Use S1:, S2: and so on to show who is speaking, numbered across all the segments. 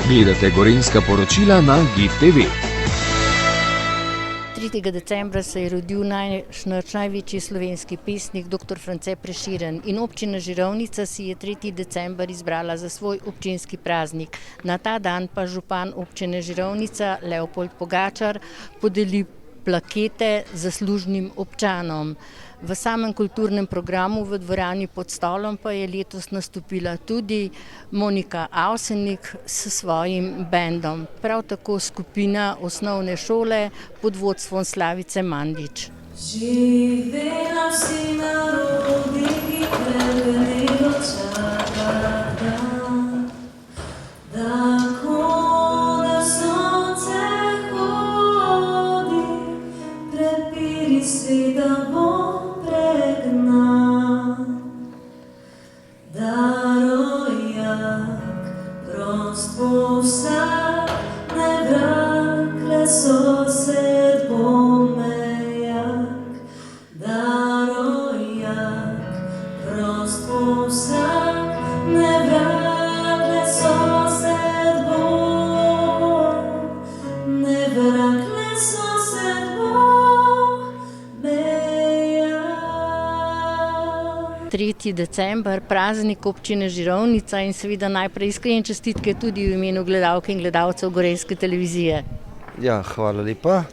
S1: Gledate Gorenjska poročila na GIF TV.
S2: 3. decembra se je rodil naš največji slovenski pesnik, dr. France Prešeren, in občina Žirovnica si je 3. december izbrala za svoj občinski praznik. Na ta dan pa župan občine Žirovnica Leopold Pogačar podeli plakete zaslužnim občanom. V samem kulturnem programu v dvorani Pod stolom pa je letos nastopila tudi Monika Avsenik s svojim bendom, prav tako skupina osnovne šole pod vodstvom Slavice Mandič.
S3: Živela vsi narodi, ki prevedelo čaka dan, da koda sonce hodi, prepiri si, da bo pregnan. Da rojak prost bo vsak, ne vrag, le sosed bo mejak. Da rojak prost bo vsak, ne vrag, le sosed bo, ne vrag, le sosed bo mejak.
S2: 3. december, praznik občine Žirovnica in seveda najprej iskrene čestitke tudi v imenu gledalke in gledalcev Gorenjske televizije.
S4: Ja, hvala lepa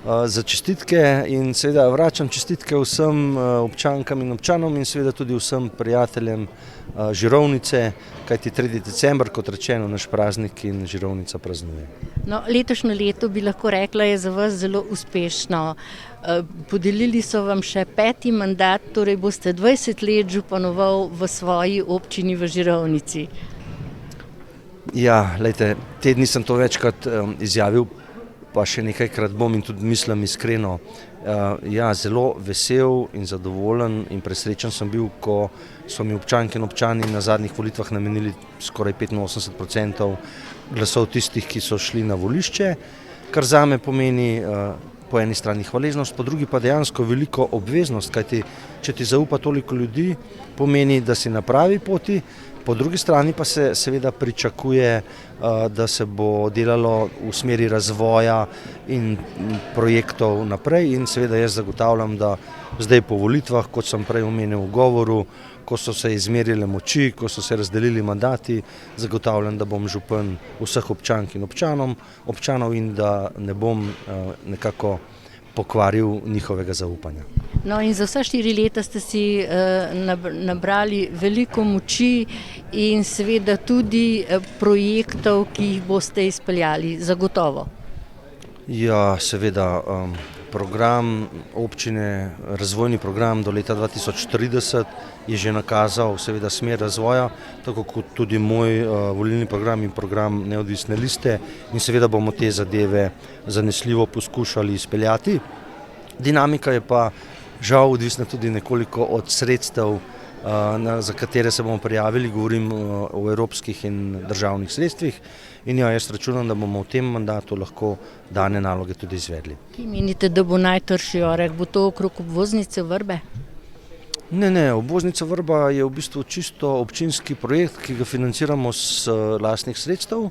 S4: za čestitke in seveda vračam čestitke vsem občankam in občanom in seveda tudi vsem prijateljem Žirovnice, kajti 3. december, kot rečeno, naš praznik in Žirovnica praznuje.
S2: No, letošnje leto bi lahko rekla je za vas zelo uspešno. Podelili so vam še 5. mandat, torej boste 20 let županoval v svoji občini v Žirovnici.
S4: Ja, glejte, te dni sem to večkrat izjavil, pa še nekajkrat bom in tudi mislim iskreno. Ja, zelo vesel in zadovoljen in presrečen sem bil, ko so mi občanke in občani na zadnjih volitvah namenili skoraj 85% glasov tistih, ki so šli na volišče, kar zame pomeni po eni strani hvaležnost, po drugi pa dejansko veliko obveznost, kajti če ti zaupa toliko ljudi, pomeni, da si na pravi poti, po drugi strani pa se seveda pričakuje, da se bo delalo v smeri razvoja in projektov naprej in seveda jaz zagotavljam, da zdaj po volitvah, kot sem prej omenil v govoru, ko so se izmerile moči, ko so se razdelili mandati, zagotavljam, da bom župan vseh občank in občanov in da ne bom nekako pokvaril njihovega zaupanja.
S2: No in za vsa 4 leta ste si nabrali veliko moči in seveda tudi projektov, ki jih boste izpeljali, zagotovo.
S4: Ja, seveda, program občine, razvojni program do leta 2030 je že nakazal seveda smer razvoja, tako kot tudi moj volilni program in program neodvisne liste in seveda bomo te zadeve zanesljivo poskušali izpeljati. Dinamika je pa žal odvisna tudi nekoliko od sredstev, za katere se bomo prijavili, govorim o evropskih in državnih sredstvih. In ja, jaz računam, da bomo v tem mandatu lahko dane naloge tudi izvedli.
S2: Kje menite, da bo najtrši oreh? Bo to okrog obvoznice Vrbe?
S4: Ne, obvoznica Vrba je v bistvu čisto občinski projekt, ki ga financiramo z lastnih sredstev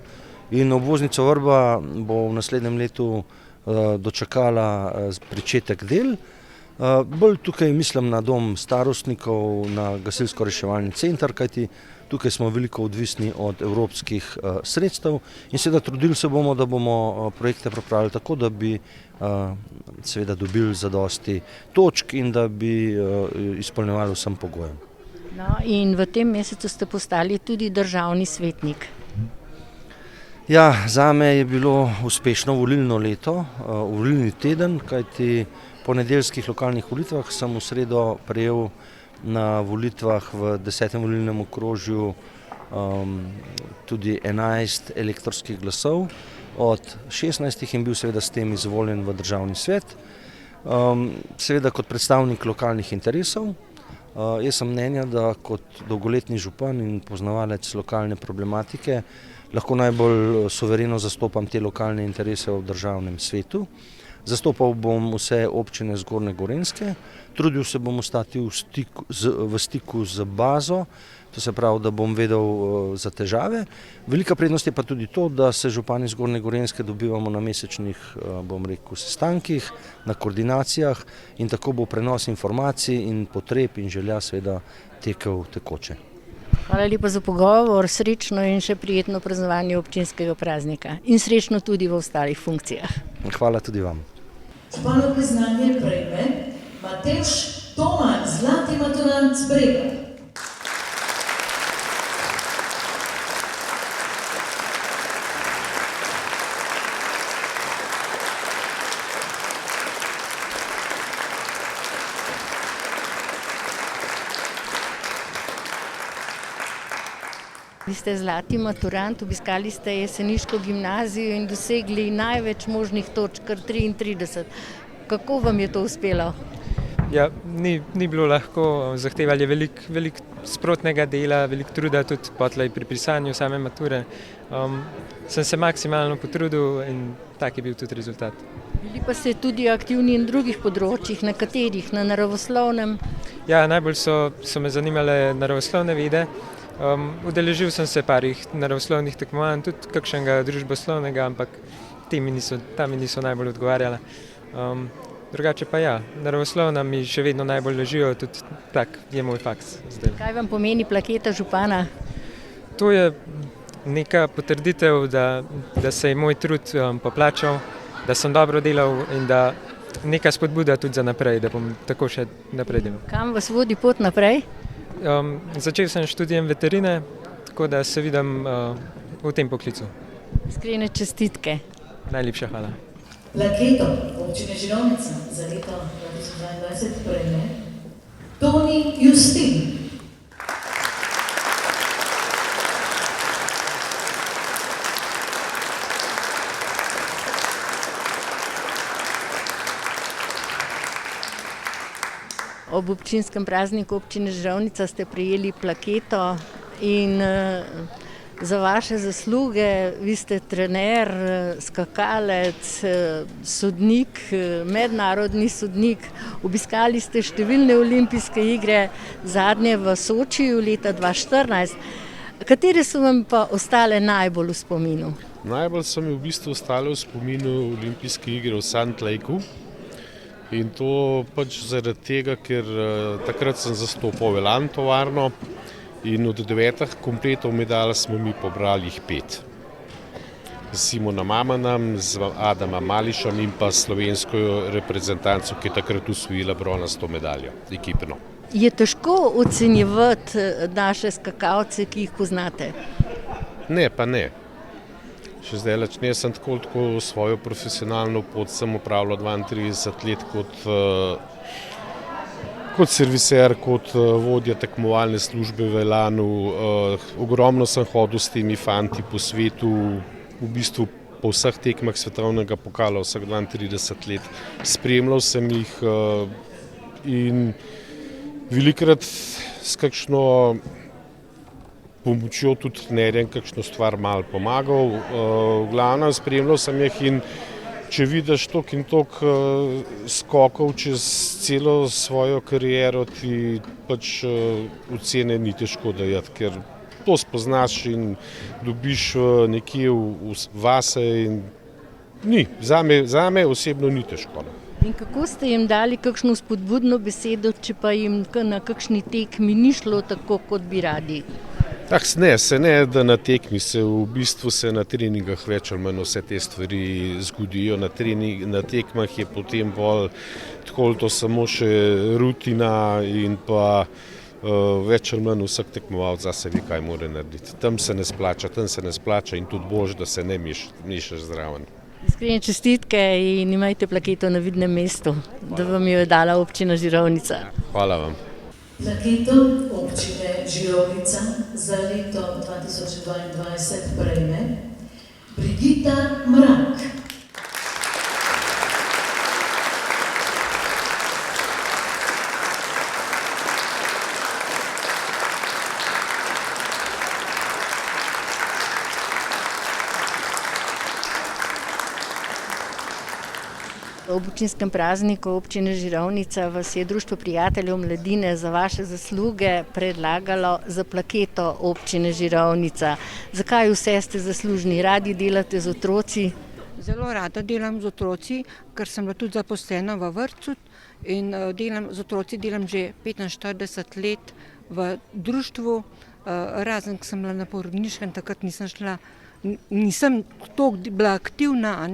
S4: in obvoznica Vrba bo v naslednjem letu dočakala pričetek del. Bolj tukaj mislim na dom starostnikov, na gasilsko-reševalni center, kajti tukaj smo veliko odvisni od evropskih sredstev in seveda trudili se bomo, da bomo projekte pripravili tako, da bi seveda dobili zadosti točk in da bi izpolnjevali vsem pogojem.
S2: No, in v tem mesecu ste postali tudi državni svetnik.
S4: Ja, zame je bilo uspešno volilno leto, volilni teden, kajti po nedeljskih lokalnih volitvah sem v sredo prejel na volitvah v 10. volilnem okrožju tudi 11 elektorskih glasov od 16 in bil seveda s tem izvoljen v državni svet. Seveda kot predstavnik lokalnih interesov. Jaz sem mnenja, da kot dolgoletni župan in poznavalec lokalne problematike lahko najbolj suvereno zastopam te lokalne interese v državnem svetu. Zastopal bom vse občine Zgornje Gorenjske, trudil se bom ostati v stiku z bazo, to se pravi, da bom vedel za težave. Velika prednost je pa tudi to, da se župani Zgornje Gorenjske dobivamo na mesečnih, sestankih, na koordinacijah in tako bo prenos informacij in potreb in želja seveda tekel tekoče.
S2: Hvala lepa za pogovor, srečno in še prijetno praznovanje občinskega praznika in srečno tudi v ostalih funkcijah.
S4: Hvala tudi vam.
S3: Župano priznanje prejme Matevž Toman, zlati maturant Brega.
S2: Vi ste zlati maturant, obiskali ste jeseniško gimnazijo in dosegli največ možnih točk, kar 33. Kako vam je to uspelo?
S5: Ja, ni bilo lahko, zahtevali veliko sprotnega dela, veliko truda tudi potlej pri pisanju same mature. Sem se maksimalno potrudil in tak je bil tudi rezultat.
S2: Bili pa ste tudi aktivni na drugih področjih, na katerih? Na naravoslovnem?
S5: Ja, najbolj so me zanimale naravoslovne vede. Udeležil sem se parih naravoslovnih tekmovanj, tudi kakšnega družboslovnega, ampak ta mi niso najbolj odgovarjala. Drugače pa ja, naravoslovna mi še vedno najbolj ležijo, tudi tak je moj faks zdaj.
S2: Kaj vam pomeni plaketa župana?
S5: To je neka potrditev, da se je moj trud poplačal, da sem dobro delal in da neka spodbuda tudi za naprej, da bom tako še naprej delal.
S2: Kam vas vodi pot naprej?
S5: Začel sem študijem veterine, tako da se vidim v tem poklicu.
S2: Iskrene čestitke.
S5: Najlepša hvala.
S3: Plaketo občine Žirovnica za leto 2022 prejme Toni Justin.
S2: Ob občinskem prazniku občine Žirovnica ste prejeli plaketo in za vaše zasluge, vi ste trener, skakalec, sodnik, mednarodni sodnik, obiskali ste številne olimpijske igre, zadnje v Sočiju leta 2014. Katere so vam pa ostale najbolj v spominu?
S6: Najbolj so mi v bistvu ostale v spominu olimpijske igre v Salt Lakeu. In to pač zaradi tega, ker takrat sem zastopal Elan tovarno in od 9 kompletov medalj smo mi pobrali 5. Z Simonom Amanom, z Adamom Mališem in pa slovensko reprezentanco, ki je takrat usvojila bronasto medaljo, ekipno.
S2: Je težko ocenjevati naše skakalce, ki jih poznate?
S6: Ne, pa ne. Še zdaj sem tako svojo profesionalno pot sem opravljal 32 let kot serviser, kot vodja tekmovalne službe v Elanu. Ogromno sem hodil s temi fanti po svetu, v bistvu po vseh tekmah svetovnega pokala, vseh 32 let. Spremljal sem jih in velikokrat s kakšno pomočjo tudi trenerjem kakšno stvar malo pomagal. V glavnem spremljal sem jih in če vidiš toliko in toliko skokov čez celo svojo kariero, ti pač ocene ni težko dajati, ker to spoznaš in dobiš nekje vase in ni, zame osebno ni težko.
S2: In kako ste jim dali kakšno spodbudno besedo, če pa jim na kakšni tekmi ni šlo tako, kot bi radi?
S6: Se ne, da na tekmi v bistvu se na treningah več ali manj vse te stvari zgodijo. Na tekmah je potem bolj tako to samo še rutina in pa več ali manj vsak tekmovalec zase ve, kaj mora narediti. Tam se ne splača in tudi boljše, da se ne mešaš zraven.
S2: Iskrene čestitke in imajte plaketo na vidnem mestu, da vam jo je dala občina Žirovnica.
S6: Hvala vam.
S3: Plaketo občine Žirovnica za leto 2022 prejme Brigita Mrak.
S2: Ob občinskem prazniku občine Žirovnica vas je Društvo prijateljev mladine za vaše zasluge predlagalo za plaketo občine Žirovnica. Zakaj vse ste zaslužni? Radi delate z otroci?
S7: Zelo rada delam z otroci, ker sem bila tudi zaposlena v vrtcu in z otroci delam že 45 let v društvu. Razen, ko sem bila na porodniškem, takrat nisem toliko bila aktivna,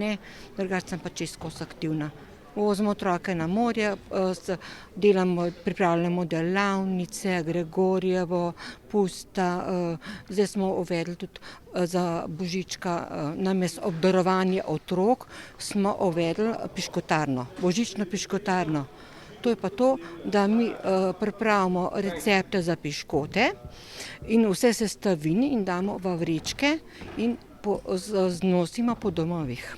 S7: drugače sem pa čisto aktivna. Vozimo otroke na morje, pripravljamo delavnice, Gregorjevo, Pusta, zdaj smo uvedli tudi za božička, namesto obdarovanja otrok, smo uvedli piškotarno, božično piškotarno. To je pa to, da mi pripravimo recepte za piškote in vse sestavine in damo v vrečke in znosimo po domovih.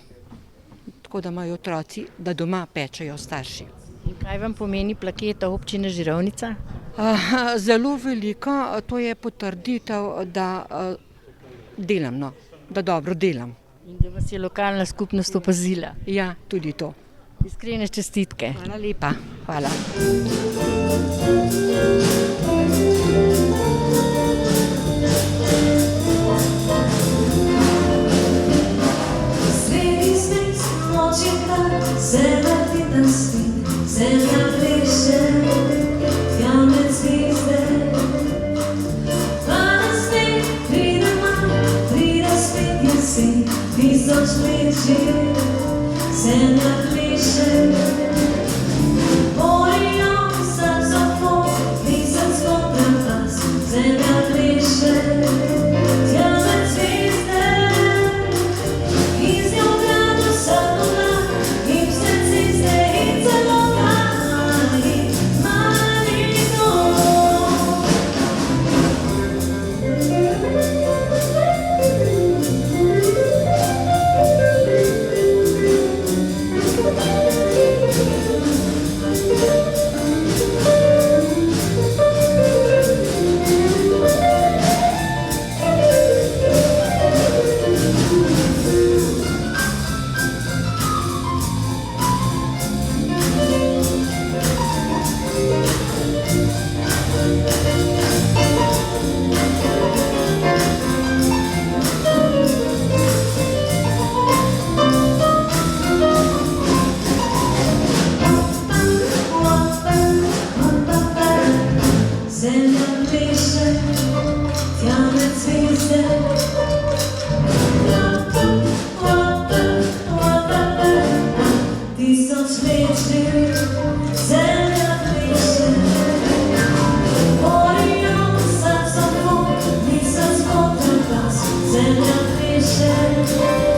S7: Tako da imajo otroci, da doma pečejo starši.
S2: In kaj vam pomeni plaketa občine Žirovnica?
S7: Zelo veliko, to je potrditev, da delam, da dobro delam.
S2: In da vas je lokalna skupnost opazila?
S7: Ja, tudi to.
S2: Iskrene čestitke.
S7: Hvala lepa. Hvala.
S8: Zemlja pleše, tja med zvizde. 12 pride maj, pride spet jesen, 1000 let že, zemlja pleše. Borijo saksofon, mesec kontrapas, zemlja pleše, tja med zvizde. Iz njo gradu vsako dan, in vse ceste in celo zemlja pleše.